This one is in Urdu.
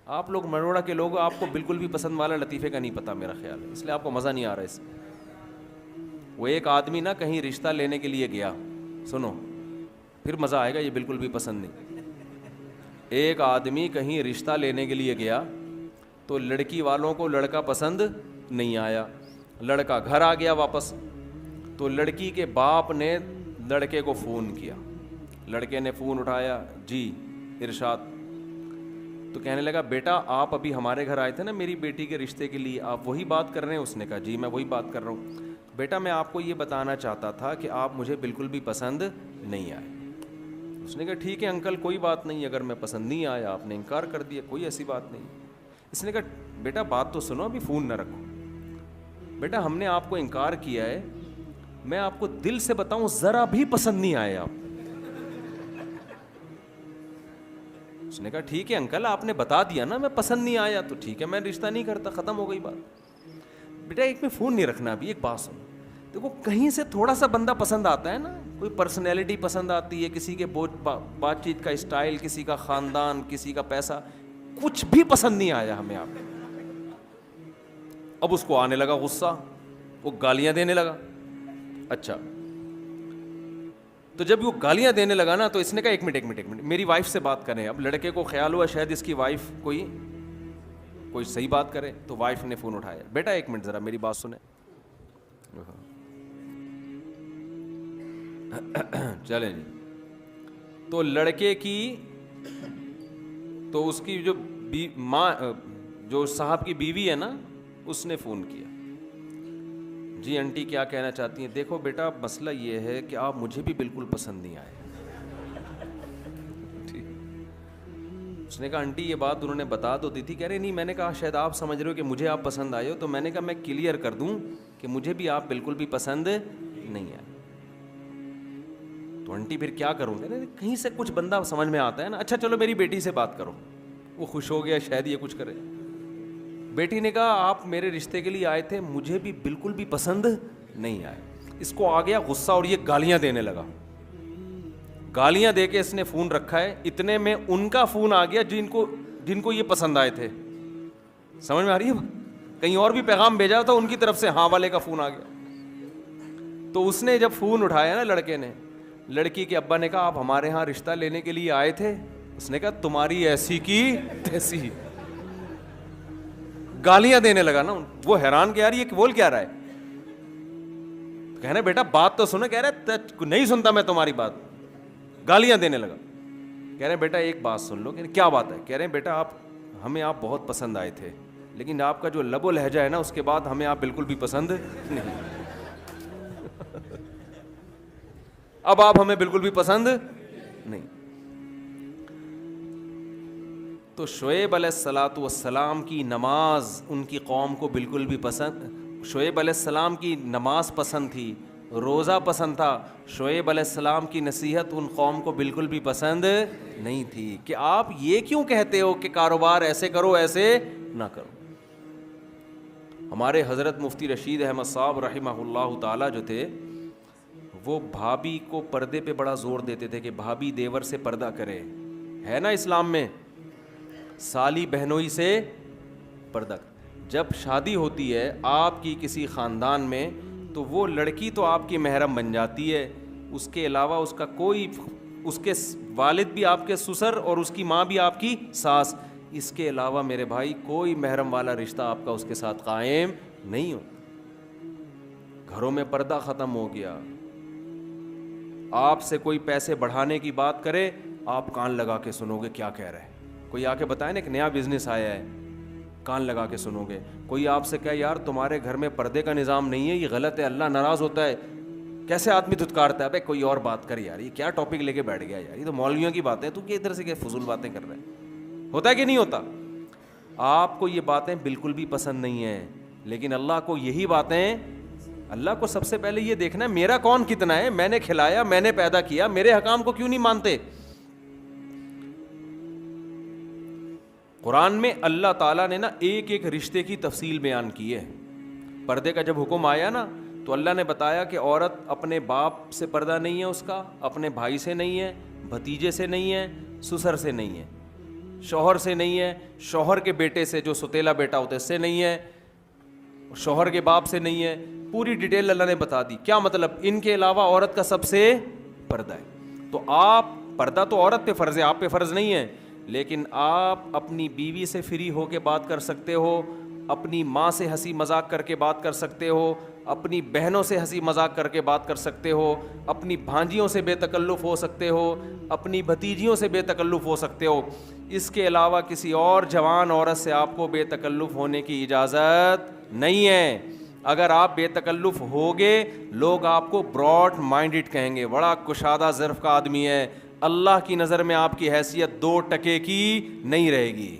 آپ لوگ مروڑا کے لوگ، آپ کو بالکل بھی پسند والا لطیفے کا نہیں پتہ میرا خیال ہے، اس لیے آپ کو مزہ نہیں آ رہا اس میں. وہ ایک آدمی نا کہیں رشتہ لینے کے لیے گیا، سنو پھر مزہ آئے گا، یہ بالکل بھی پسند نہیں. ایک آدمی کہیں رشتہ لینے کے لیے گیا تو لڑکی والوں کو لڑکا پسند نہیں آیا. لڑکا گھر آ گیا واپس، تو لڑکی کے باپ نے لڑکے کو فون کیا. لڑکے نے فون اٹھایا، جی ارشاد. تو کہنے لگا بیٹا آپ ابھی ہمارے گھر آئے تھے نا میری بیٹی کے رشتے کے لیے، آپ وہی بات کر رہے ہیں؟ اس نے کہا جی میں وہی بات کر رہا ہوں. بیٹا میں آپ کو یہ بتانا چاہتا تھا کہ آپ مجھے بالکل بھی پسند نہیں آئے. اس نے کہا ٹھیک ہے انکل کوئی بات نہیں، اگر میں پسند نہیں آیا آپ نے انکار کر دیا، کوئی ایسی بات نہیں. اس نے کہا بیٹا بات تو سنو، ابھی فون نہ رکھو. بیٹا ہم نے آپ کو انکار کیا ہے، میں آپ کو دل سے بتاؤں ذرا بھی پسند نہیں آئے آپ. اس نے کہا ٹھیک ہے انکل آپ نے بتا دیا نا میں پسند نہیں آیا تو ٹھیک ہے میں رشتہ نہیں کرتا، ختم ہو گئی بات. بیٹا ایک میں فون نہیں رکھنا، ابھی ایک بات سنو. دیکھو کہیں سے تھوڑا سا بندہ پسند آتا ہے نا، کوئی پرسنالٹی پسند آتی ہے، کسی کے بات چیت کا اسٹائل، کسی کا خاندان، کسی کا پیسہ، کچھ بھی پسند نہیں آیا ہمیں آپ. اب اس کو آنے لگا غصہ، وہ گالیاں دینے لگا. اچھا تو جب وہ گالیاں دینے لگا نا تو اس نے کہا ایک منٹ میری وائف سے بات کریں. اب لڑکے کو خیال ہوا شاید اس کی وائف کوئی صحیح بات کرے، تو وائف نے فون اٹھایا. بیٹا ایک منٹ ذرا میری بات سنیں. چلیں جی. تو لڑکے کی تو اس کی جو ماں جو صاحب کی بیوی ہے نا اس نے فون کیا. جی انٹی کیا کہنا چاہتی ہیں؟ دیکھو بیٹا مسئلہ یہ ہے کہ آپ مجھے بھی بالکل پسند نہیں آئے. اس نے کہا آنٹی یہ بات انہوں نے بتا تو دی تھی. کہہ رہے نہیں، میں نے کہا شاید آپ سمجھ رہے ہو کہ مجھے آپ پسند آئے ہو، تو میں نے کہا میں کلیئر کر دوں کہ مجھے بھی آپ بالکل بھی پسند نہیں آئے. تو آنٹی پھر کیا کروں؟ کہہ رہے کہیں سے کچھ بندہ سمجھ میں آتا ہے نا. اچھا چلو میری بیٹی سے بات کرو. وہ خوش ہو گیا شاید یہ کچھ کرے. بیٹی نے کہا آپ میرے رشتے کے لیے آئے تھے، مجھے بھی بالکل بھی پسند نہیں آئے. اس کو آ گیا غصہ اور یہ گالیاں دینے لگا. گالیاں دے کے اس نے فون رکھا ہے. اتنے میں ان کا فون آ گیا جن کو یہ پسند آئے تھے. سمجھ میں آ رہی ہے؟ کہیں اور بھی پیغام بھیجا تھا ان کی طرف سے، ہاں والے کا فون آ گیا. تو اس نے جب فون اٹھایا نا لڑکے نے، لڑکی کے ابا نے کہا آپ ہمارے ہاں رشتہ لینے کے لیے آئے تھے؟ اس نے کہا تمہاری ایسی کی تیسی. گالیاں دینے لگا نا. وہ حیران کہ یار یہ بول کیا رہا ہے. کہہ رہے بیٹا بات تو سنو. کہہ رہے نہیں سنتا میں تمہاری بات. گالیاں دینے لگا. کہہ رہے بیٹا ایک بات سن لو. کیا بات ہے؟ کہہ رہے بیٹا ہمیں آپ بہت پسند آئے تھے، لیکن آپ کا جو لب و لہجہ ہے نا اس کے بعد ہمیں آپ بالکل بھی پسند نہیں. اب آپ ہمیں بالکل بھی پسند نہیں. تو شعیب علیہ الصلاۃ والسلام کی نماز ان کی قوم کو بالکل بھی پسند، شعیب علیہ السلام کی نماز پسند تھی، روزہ پسند تھا. شعیب علیہ السلام کی نصیحت ان قوم کو بالکل بھی پسند نہیں تھی کہ آپ یہ کیوں کہتے ہو کہ کاروبار ایسے کرو ایسے نہ کرو. ہمارے حضرت مفتی رشید احمد صاحب رحمہ اللہ تعالی جو تھے، وہ بھابھی کو پردے پہ بڑا زور دیتے تھے کہ بھابھی دیور سے پردہ کرے. ہے نا اسلام میں سالی بہنوئی سے پردہ. جب شادی ہوتی ہے آپ کی کسی خاندان میں تو وہ لڑکی تو آپ کی محرم بن جاتی ہے، اس کے علاوہ اس کا کوئی، اس کے والد بھی آپ کے سسر اور اس کی ماں بھی آپ کی ساس، اس کے علاوہ میرے بھائی کوئی محرم والا رشتہ آپ کا اس کے ساتھ قائم نہیں ہو. گھروں میں پردہ ختم ہو گیا. آپ سے کوئی پیسے بڑھانے کی بات کرے آپ کان لگا کے سنو گے کیا کہہ رہے ہیں. کوئی آ کے بتائے نا ایک نیا بزنس آیا ہے، کان لگا کے سنو گے. کوئی آپ سے کہے یار تمہارے گھر میں پردے کا نظام نہیں ہے، یہ غلط ہے، اللہ ناراض ہوتا ہے، کیسے آدمی دھتکارتا ہے. بھائی کوئی اور بات کر یار، یہ کیا ٹاپک لے کے بیٹھ گیا یار، یہ تو مولویوں کی باتیں، تو کہ ادھر سے کہ فضول باتیں کر رہے ہیں. ہوتا ہے کہ نہیں ہوتا؟ آپ کو یہ باتیں بالکل بھی پسند نہیں ہیں، لیکن اللہ کو یہی باتیں، اللہ کو سب سے پہلے یہ دیکھنا ہے میرا کون کتنا ہے، میں نے کھلایا، میں نے پیدا کیا، میرے حکام کو کیوں نہیں مانتے. قرآن میں اللہ تعالیٰ نے نا ایک ایک رشتے کی تفصیل بیان کی ہے. پردے کا جب حکم آیا نا تو اللہ نے بتایا کہ عورت اپنے باپ سے پردہ نہیں ہے، اس کا اپنے بھائی سے نہیں ہے، بھتیجے سے نہیں ہے، سسر سے نہیں ہے. شوہر سے نہیں ہے, شوہر کے بیٹے سے جو ستیلا بیٹا ہوتا ہے اس سے نہیں ہے, شوہر کے باپ سے نہیں ہے. پوری ڈیٹیل اللہ نے بتا دی. کیا مطلب؟ ان کے علاوہ عورت کا سب سے پردہ ہے. تو آپ پردہ تو عورت پہ فرض ہے, آپ پہ فرض نہیں ہے, لیکن آپ اپنی بیوی سے فری ہو کے بات کر سکتے ہو, اپنی ماں سے ہنسی مذاق کر کے بات کر سکتے ہو, اپنی بہنوں سے ہنسی مذاق کر کے بات کر سکتے ہو, اپنی بھانجیوں سے بے تکلف ہو سکتے ہو, اپنی بھتیجیوں سے بے تکلف ہو سکتے ہو. اس کے علاوہ کسی اور جوان عورت سے آپ کو بے تکلف ہونے کی اجازت نہیں ہے. اگر آپ بے تکلف ہوگے لوگ آپ کو براڈ مائنڈڈ کہیں گے, بڑا کشادہ ظرف کا آدمی ہے. اللہ کی نظر میں آپ کی حیثیت 2% کی نہیں رہے گی.